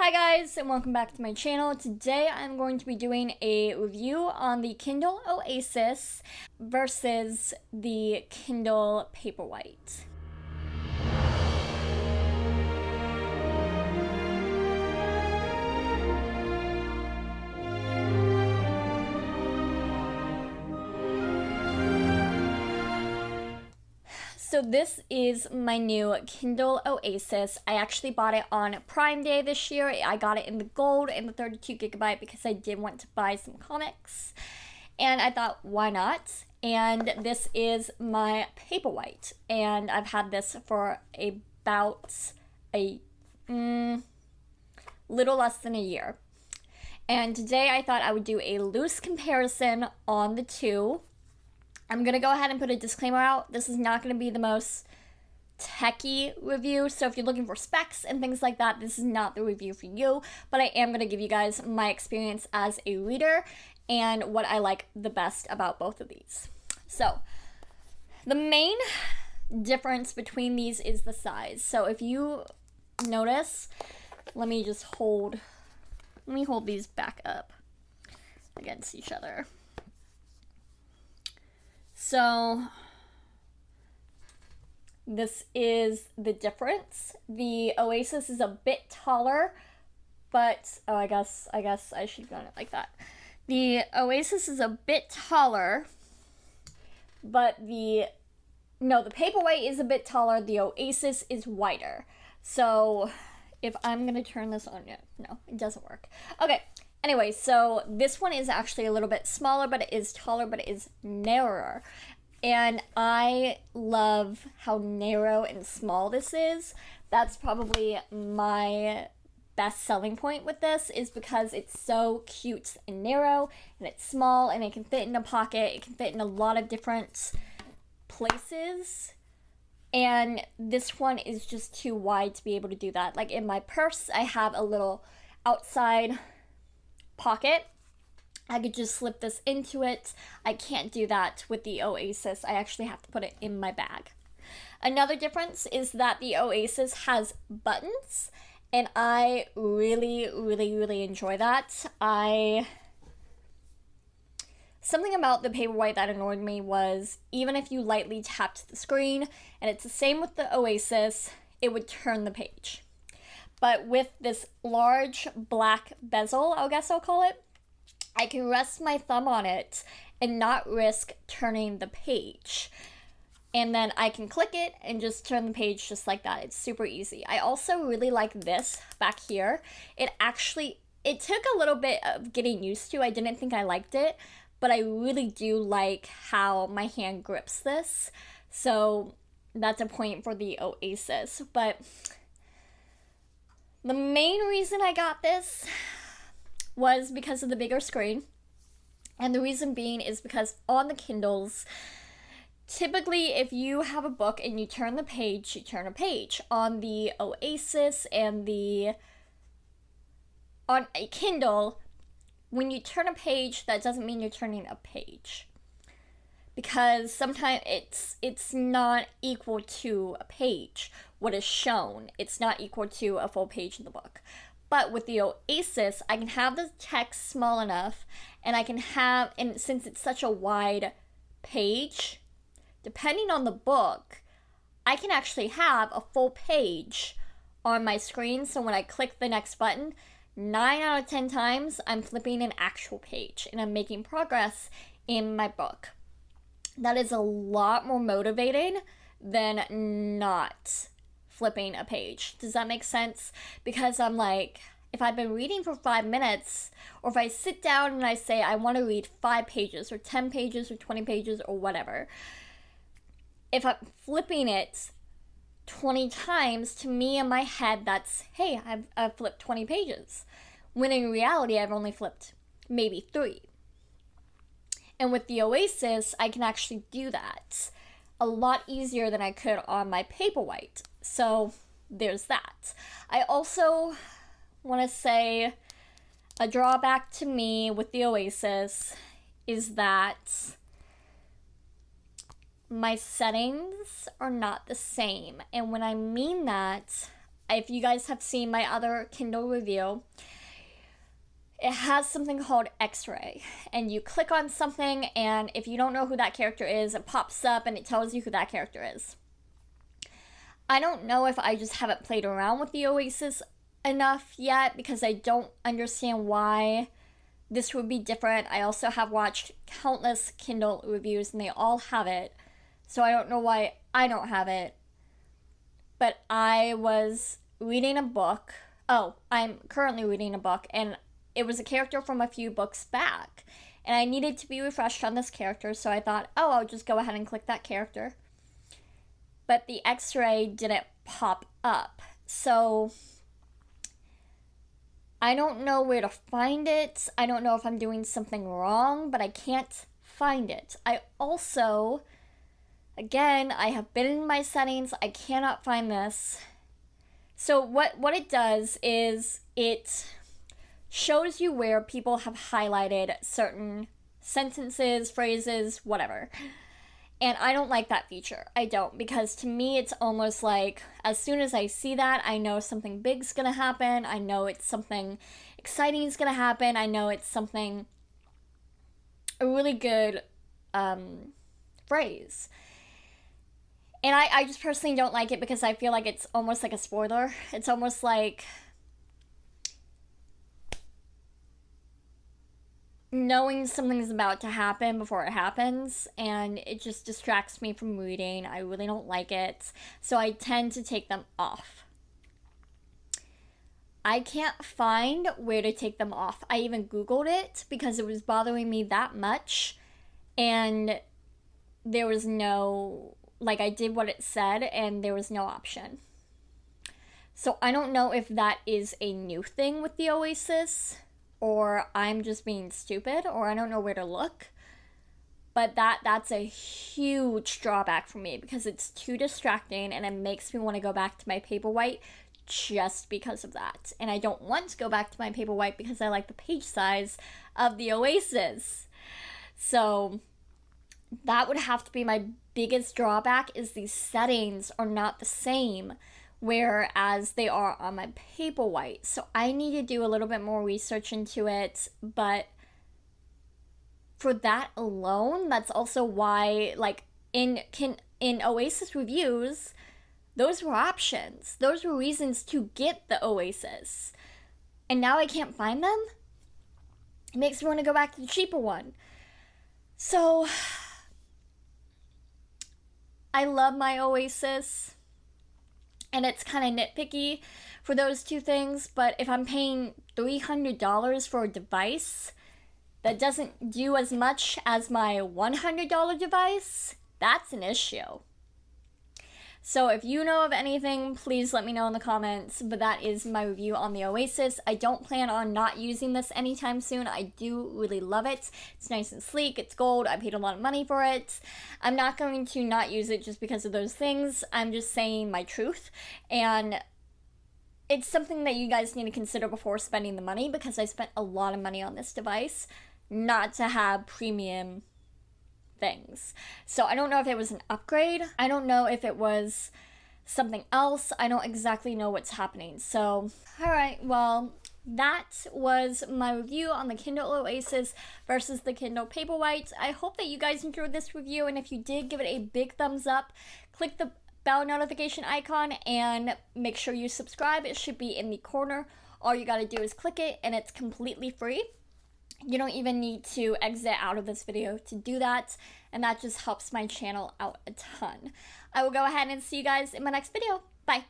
Hi guys, and welcome back to my channel. Today I'm going to be doing a review on the Kindle Oasis versus the Kindle Paperwhite. So this is my new Kindle Oasis. I actually bought it on Prime Day this year. I got it in the gold and the 32GB because I did want to buy some comics. And I thought, why not? And this is my Paperwhite. And I've had this for about a little less than a year. And today I thought I would do a loose comparison on the two. I'm going to go ahead and put a disclaimer out. This is not going to be the most techie review, so if you're looking for specs and things like that, this is not the review for you, but I am going to give you guys my experience as a reader and what I like the best about both of these. So, the main difference between these is the size. So if you notice, let me hold these back up against each other. So this is the difference. The Oasis is a bit taller, but I guess I should have done it like that. The Oasis is a bit taller, but the Paperwhite is a bit taller. The Oasis is wider. So if I'm gonna turn this on, no, it doesn't work. Okay. Anyway, so this one is actually a little bit smaller, but it is taller, but it is narrower. And I love how narrow and small this is. That's probably my best selling point with this, is because it's so cute and narrow, and it's small, and it can fit in a pocket. It can fit in a lot of different places. And this one is just too wide to be able to do that. Like in my purse, I have a little outside pocket. I could just slip this into it. I can't do that with the Oasis. I actually have to put it in my bag. Another difference is that the Oasis has buttons, and I really enjoy that. Something about the Paperwhite that annoyed me was even if you lightly tapped the screen, and it's the same with the Oasis, it would turn the page. But with this large black bezel, I guess I'll call it, I can rest my thumb on it and not risk turning the page. And then I can click it and just turn the page just like that. It's super easy. I also really like this back here. It took a little bit of getting used to. I didn't think I liked it, but I really do like how my hand grips this. So that's a point for the Oasis. But the main reason I got this was because of the bigger screen. And the reason being is because on the Kindles, typically if you have a book and you turn the page, you turn a page. On the Oasis and on a Kindle, when you turn a page, that doesn't mean you're turning a page. Because sometimes it's not equal to a page. What is shown, it's not equal to a full page in the book. But with the Oasis, I can have the text small enough, and and since it's such a wide page, depending on the book, I can actually have a full page on my screen. So when I click the next button, 9 out of 10 times, I'm flipping an actual page, and I'm making progress in my book. That is a lot more motivating than not flipping a page. Does that make sense? Because I'm like, if I've been reading for 5 minutes, or if I sit down and I say I want to read 5 pages, or 10 pages, or 20 pages, or whatever, if I'm flipping it 20 times, to me in my head, that's, hey, I've flipped 20 pages. When in reality, I've only flipped maybe 3. And with the Oasis, I can actually do that a lot easier than I could on my Paperwhite. So there's that. I also want to say a drawback to me with the Oasis is that my settings are not the same. And when I mean that, if you guys have seen my other Kindle review, it has something called X-ray, and you click on something, and if you don't know who that character is, it pops up and it tells you who that character is. I don't know if I just haven't played around with the Oasis enough yet, because I don't understand why this would be different. I also have watched countless Kindle reviews and they all have it, so I don't know why I don't have it. But I was reading a book. Oh, I'm currently reading a book, and it was a character from a few books back, and I needed to be refreshed on this character, so I thought, oh, I'll just go ahead and click that character. But the X-ray didn't pop up, so I don't know where to find it. I don't know if I'm doing something wrong, but I can't find it. I also, again, I have been in my settings. I cannot find this. So what it does is it shows you where people have highlighted certain sentences, phrases, whatever. And I don't like that feature. I don't, because to me it's almost like as soon as I see that, I know something big's gonna happen. I know it's something exciting is gonna happen. I know it's something, a really good phrase. And I just personally don't like it because I feel like it's almost like a spoiler. It's almost like knowing something's about to happen before it happens, and it just distracts me from reading. I really don't like it, so I tend to take them off. I can't find where to take them off. I even Googled it because it was bothering me that much, and there was no, like, I did what it said and there was no option. So I don't know if that is a new thing with the Oasis, or I'm just being stupid, or I don't know where to look. But that's a huge drawback for me because it's too distracting and it makes me want to go back to my paperwhite just because of that. And I don't want to go back to my paperwhite because I like the page size of the Oasis. So that would have to be my biggest drawback, is these settings are not the same whereas they are on my paperwhite. So I need to do a little bit more research into it, but for that alone, that's also why, like, in Oasis reviews, those were options. Those were reasons to get the Oasis. And now I can't find them? It makes me want to go back to the cheaper one. So I love my Oasis, and it's kind of nitpicky for those two things, but if I'm paying $300 for a device that doesn't do as much as my $100 device, that's an issue. So if you know of anything, please let me know in the comments, but that is my review on the Oasis. I don't plan on not using this anytime soon. I do really love it. It's nice and sleek, it's gold, I paid a lot of money for it. I'm not going to not use it just because of those things. I'm just saying my truth, and it's something that you guys need to consider before spending the money, because I spent a lot of money on this device not to have premium things. So I don't know if it was an upgrade. I don't know if it was something else. I don't exactly know what's happening. So, alright, well, that was my review on the Kindle Oasis versus the Kindle Paperwhite. I hope that you guys enjoyed this review, and if you did, give it a big thumbs up. Click the bell notification icon and make sure you subscribe. It should be in the corner. All you gotta do is click it, and it's completely free. You don't even need to exit out of this video to do that, and that just helps my channel out a ton. I will go ahead and see you guys in my next video. Bye!